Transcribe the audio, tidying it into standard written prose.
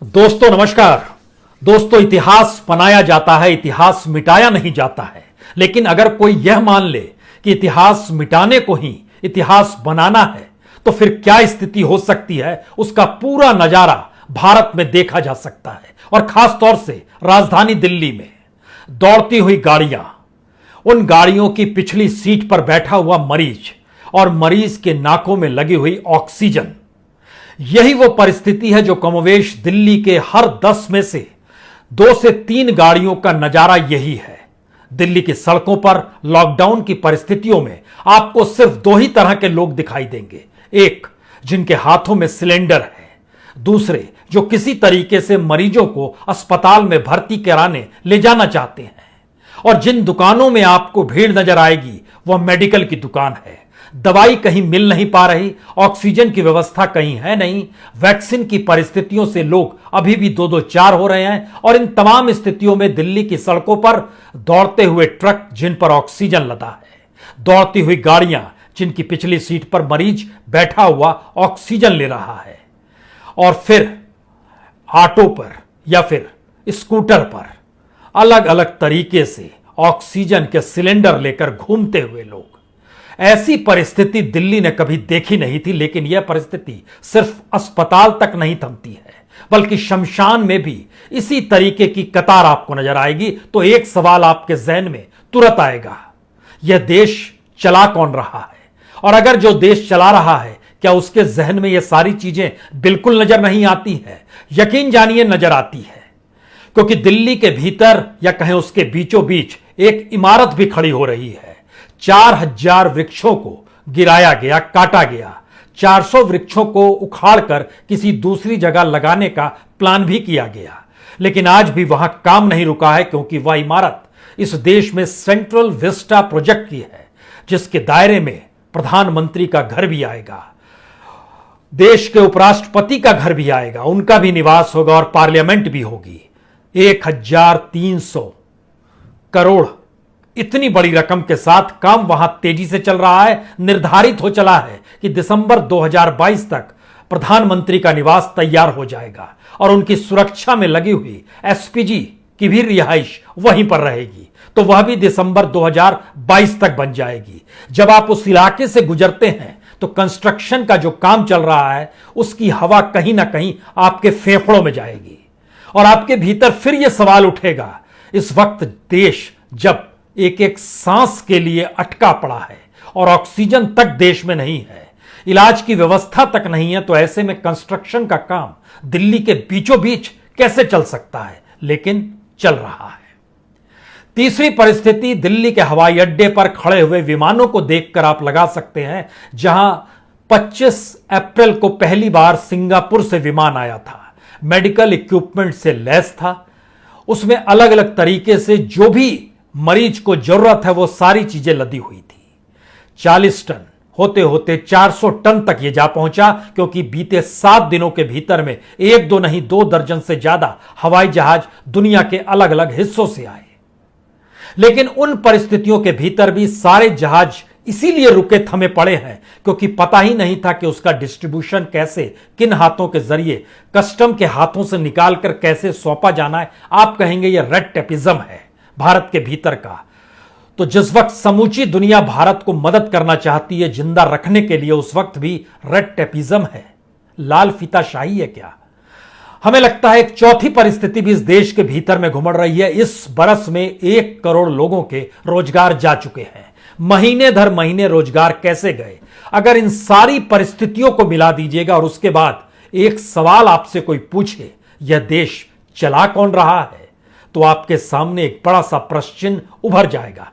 दोस्तों नमस्कार। दोस्तों, इतिहास बनाया जाता है, इतिहास मिटाया नहीं जाता है। लेकिन अगर कोई यह मान ले कि इतिहास मिटाने को ही इतिहास बनाना है तो फिर क्या स्थिति हो सकती है, उसका पूरा नजारा भारत में देखा जा सकता है। और खास तौर से राजधानी दिल्ली में दौड़ती हुई गाड़ियां, उन गाड़ियों की पिछली सीट पर बैठा हुआ मरीज और मरीज के नाकों में लगी हुई ऑक्सीजन, यही वो परिस्थिति है जो कमोवेश दिल्ली के हर 10 में से 2 से 3 गाड़ियों का नजारा यही है। दिल्ली की सड़कों पर लॉकडाउन की परिस्थितियों में आपको सिर्फ 2 ही तरह के लोग दिखाई देंगे। एक, जिनके हाथों में सिलेंडर है। दूसरे, जो किसी तरीके से मरीजों को अस्पताल में भर्ती कराने ले जाना चाहते हैं। और जिन दुकानों में आपको भीड़ नजर आएगी वह मेडिकल की दुकान है। दवाई कहीं मिल नहीं पा रही, ऑक्सीजन की व्यवस्था कहीं है नहीं, वैक्सीन की परिस्थितियों से लोग अभी भी 2-2-4 हो रहे हैं। और इन तमाम स्थितियों में दिल्ली की सड़कों पर दौड़ते हुए ट्रक जिन पर ऑक्सीजन लदा है, दौड़ती हुई गाड़ियां जिनकी पिछली सीट पर मरीज बैठा हुआ ऑक्सीजन ले रहा है, और फिर ऑटो पर या फिर स्कूटर पर अलग अलग तरीके से ऑक्सीजन के सिलेंडर लेकर घूमते हुए लोग। ऐसी परिस्थिति दिल्ली ने कभी देखी नहीं थी। लेकिन यह परिस्थिति सिर्फ अस्पताल तक नहीं थमती है, बल्कि शमशान में भी इसी तरीके की कतार आपको नजर आएगी। तो एक सवाल आपके जहन में तुरंत आएगा, यह देश चला कौन रहा है? और अगर जो देश चला रहा है, क्या उसके जहन में यह सारी चीजें बिल्कुल नजर नहीं आती है? यकीन जानिए नजर आती है, क्योंकि दिल्ली के भीतर या कहें उसके बीचों बीच एक इमारत भी खड़ी हो रही है। 4000 वृक्षों को गिराया गया, काटा गया। 400 वृक्षों को उखाड़कर किसी दूसरी जगह लगाने का प्लान भी किया गया। लेकिन आज भी वहां काम नहीं रुका है, क्योंकि वह इमारत इस देश में सेंट्रल विस्टा प्रोजेक्ट की है, जिसके दायरे में प्रधानमंत्री का घर भी आएगा, देश के उपराष्ट्रपति का घर भी आएगा, उनका भी निवास होगा और पार्लियामेंट भी होगी। 1300 करोड़ इतनी बड़ी रकम के साथ काम वहां तेजी से चल रहा है। निर्धारित हो चला है कि दिसंबर 2022 तक प्रधानमंत्री का निवास तैयार हो जाएगा और उनकी सुरक्षा में लगी हुई एसपीजी की भी रिहाइश वहीं पर रहेगी। तो वह भी दिसंबर 2022 तक बन जाएगी। जब आप उस इलाके से गुजरते हैं तो कंस्ट्रक्शन का जो काम चल रहा है उसकी हवा कहीं ना कहीं आपके फेफड़ों में जाएगी और आपके भीतर फिर यह सवाल उठेगा, इस वक्त देश जब एक एक सांस के लिए अटका पड़ा है और ऑक्सीजन तक देश में नहीं है, इलाज की व्यवस्था तक नहीं है, तो ऐसे में कंस्ट्रक्शन का काम दिल्ली के बीचों बीच कैसे चल सकता है? लेकिन चल रहा है। तीसरी परिस्थिति दिल्ली के हवाई अड्डे पर खड़े हुए विमानों को देखकर आप लगा सकते हैं, जहां 25 अप्रैल को पहली बार सिंगापुर से विमान आया था, मेडिकल इक्विपमेंट से लैस था, उसमें अलग अलग तरीके से जो भी मरीज को जरूरत है वो सारी चीजें लदी हुई थी। 40 टन होते होते 400 टन तक ये जा पहुंचा, क्योंकि बीते 7 दिनों के भीतर में 1-2 नहीं 2 दर्जन से ज्यादा हवाई जहाज दुनिया के अलग अलग हिस्सों से आए। लेकिन उन परिस्थितियों के भीतर भी सारे जहाज इसीलिए रुके थमे पड़े हैं क्योंकि पता ही नहीं था कि उसका डिस्ट्रीब्यूशन कैसे, किन हाथों के जरिए, कस्टम के हाथों से निकालकर कैसे सौंपा जाना है। आप कहेंगे यह रेड टेपिज्म है भारत के भीतर का। तो जिस वक्त समूची दुनिया भारत को मदद करना चाहती है जिंदा रखने के लिए, उस वक्त भी रेड टेपिज्म है, लाल फीताशाही है क्या? हमें लगता है एक चौथी परिस्थिति भी इस देश के भीतर में घुमड़ रही है। इस बरस में 1 करोड़ लोगों के रोजगार जा चुके हैं। महीने दर महीने रोजगार कैसे गए? अगर इन सारी परिस्थितियों को मिला दीजिएगा और उसके बाद एक सवाल आपसे कोई पूछे, यह देश चला कौन रहा है, तो आपके सामने एक बड़ा सा प्रश्न चिन्ह उभर जाएगा।